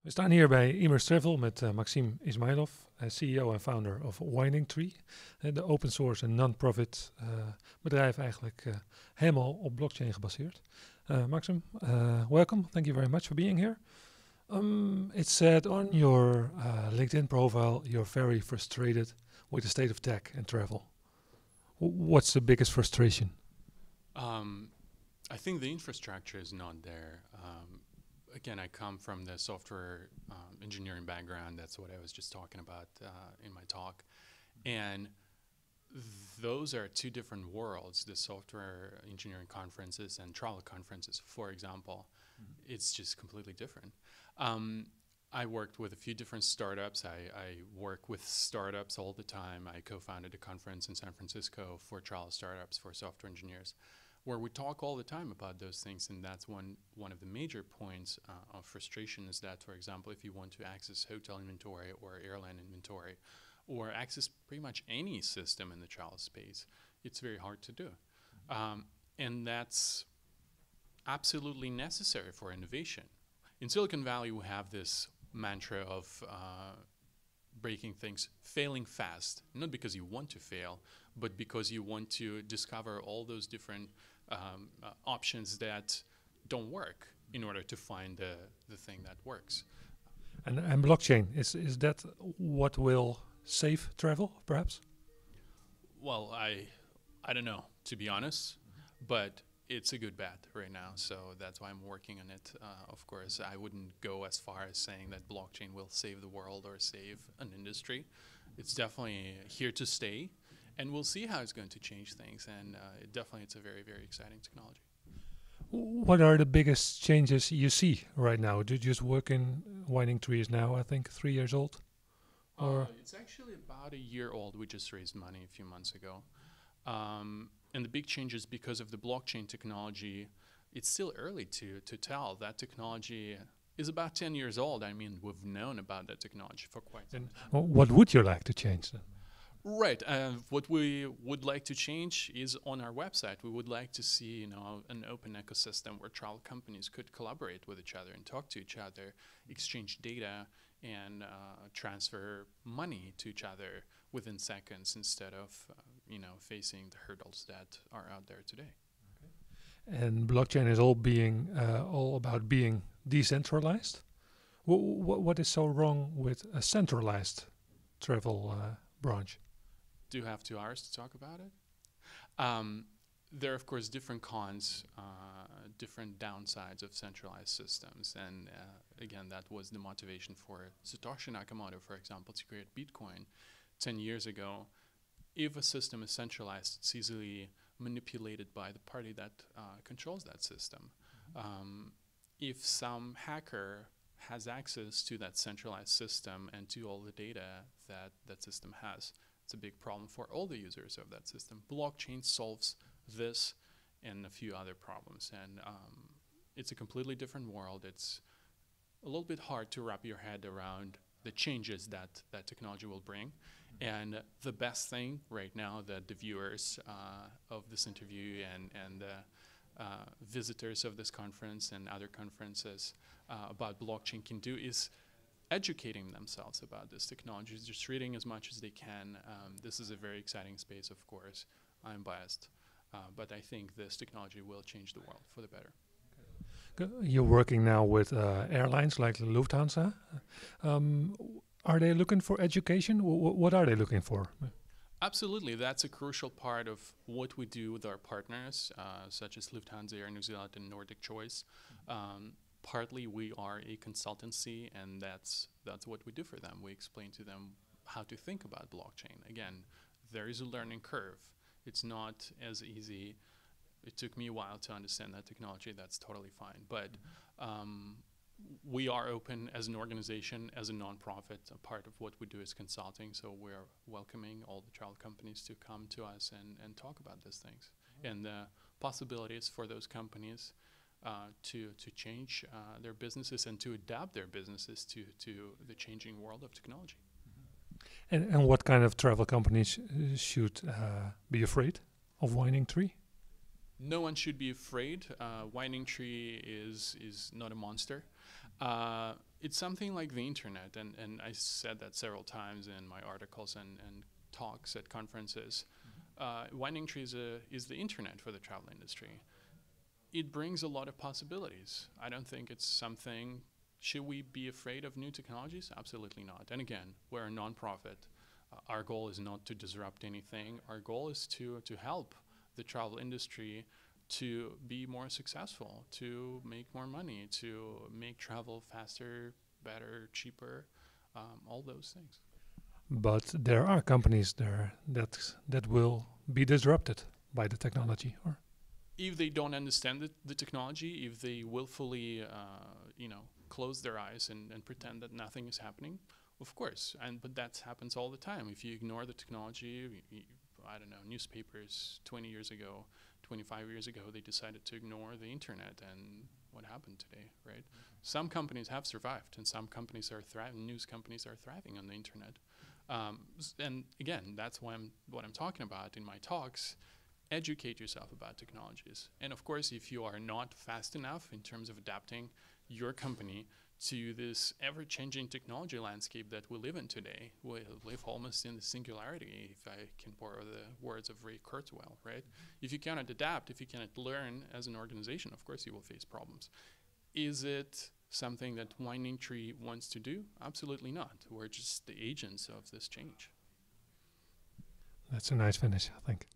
We staan hier bij Emerce Travel met Maksim Izmaylov, CEO en founder of Winding Tree. De open source en non-profit bedrijf eigenlijk helemaal op blockchain gebaseerd. Maksim, welcome. Thank you very much for being here. It said on your LinkedIn profile you're very frustrated with the state of tech and travel. What's the biggest frustration? I think the infrastructure is not there. Again, I come from the software engineering background. That's what I was just talking about in my talk. And those are two different worlds, the software engineering conferences and travel conferences, for example. Mm-hmm. It's just completely different. I worked with a few different startups. I work with startups all the time. I co-founded a conference in San Francisco for travel startups, for software engineers, where we talk all the time about those things. And that's one of the major points of frustration is that, for example, if you want to access hotel inventory or airline inventory or access pretty much any system in the travel space, it's very hard to do. And that's absolutely necessary for innovation. In Silicon Valley, we have this mantra of breaking things, failing fast, not because you want to fail, but because you want to discover all those different options that don't work in order to find the thing that works. And blockchain, is that what will save travel, perhaps? Well, I don't know, to be honest, but it's a good bet right now, so that's why I'm working on it. Of course, I wouldn't go as far as saying that blockchain will save the world or save an industry. It's definitely here to stay, and we'll see how it's going to change things, and it's a very, very exciting technology. What are the biggest changes you see right now? Do you just work in Winding Tree is now, I think, 3 years old? Or it's actually about a year old. We just raised money a few months ago. And the big changes because of the blockchain technology, it's still early to tell. That technology is about 10 years old. I mean, we've known about that technology for quite some time. What would you like to change then? Right. What we would like to change is on our website. We would like to see, an open ecosystem where travel companies could collaborate with each other and talk to each other, exchange data, and transfer money to each other within seconds instead of, facing the hurdles that are out there today. Okay. And blockchain is all about being decentralized. What is so wrong with a centralized travel branch? Do you have 2 hours to talk about it? There are, of course, different cons, different downsides of centralized systems. And again, that was the motivation for Satoshi Nakamoto, for example, to create Bitcoin 10 years ago. If a system is centralized, it's easily manipulated by the party that controls that system. If some hacker has access to that centralized system and to all the data that that system has, it's a big problem for all the users of that system. Blockchain solves this and a few other problems. And it's a completely different world. It's a little bit hard to wrap your head around the changes that that technology will bring. And the best thing right now that the viewers of this interview and visitors of this conference and other conferences about blockchain can do is educating themselves about this technology, just reading as much as they can. This is a very exciting space, of course. I'm biased, but I think this technology will change the world for the better. You're working now with airlines like Lufthansa. Are they looking for education? What are they looking for? Absolutely. That's a crucial part of what we do with our partners, such as Lufthansa, Air New Zealand, and Nordic Choice. Partly we are a consultancy, and that's what we do for them. We explain to them how to think about blockchain. Again, there is a learning curve. It's not as easy. It took me a while to understand that technology. That's totally fine. But we are open as an organization, as a nonprofit. A part of what we do is consulting, so we're welcoming all the travel companies to come to us and talk about these things and the possibilities for those companies to change their businesses and to adapt their businesses to the changing world of technology. And what kind of travel companies should be afraid of Winding Tree? No one should be afraid. Winding Tree is not a monster. It's something like the internet, and I said that several times in my articles and talks at conferences. Winding Tree is the internet for the travel industry. It brings a lot of possibilities. I don't think it's something. Should we be afraid of new technologies? Absolutely not. And again, we're a nonprofit. Our goal is not to disrupt anything. Our goal is to help the travel industry to be more successful, to make more money, to make travel faster, better, cheaper, all those things. But there are companies there that will be disrupted by the technology, or If they don't understand the technology, if they willfully, close their eyes and pretend that nothing is happening, of course. But that happens all the time. If you ignore the technology, I don't know, newspapers 20 years ago, 25 years ago, they decided to ignore the internet, and what happened today, right? Some companies have survived, and some companies are thriving. News companies are thriving on the internet. And again, that's what I'm talking about in my talks. Educate yourself about technologies. And of course, if you are not fast enough in terms of adapting your company to this ever-changing technology landscape that we live in today, we live almost in the singularity, if I can borrow the words of Ray Kurzweil, right? If you cannot adapt, if you cannot learn as an organization, of course you will face problems. Is it something that Winding Tree wants to do? Absolutely not. We're just the agents of this change. that's a nice finish, I think.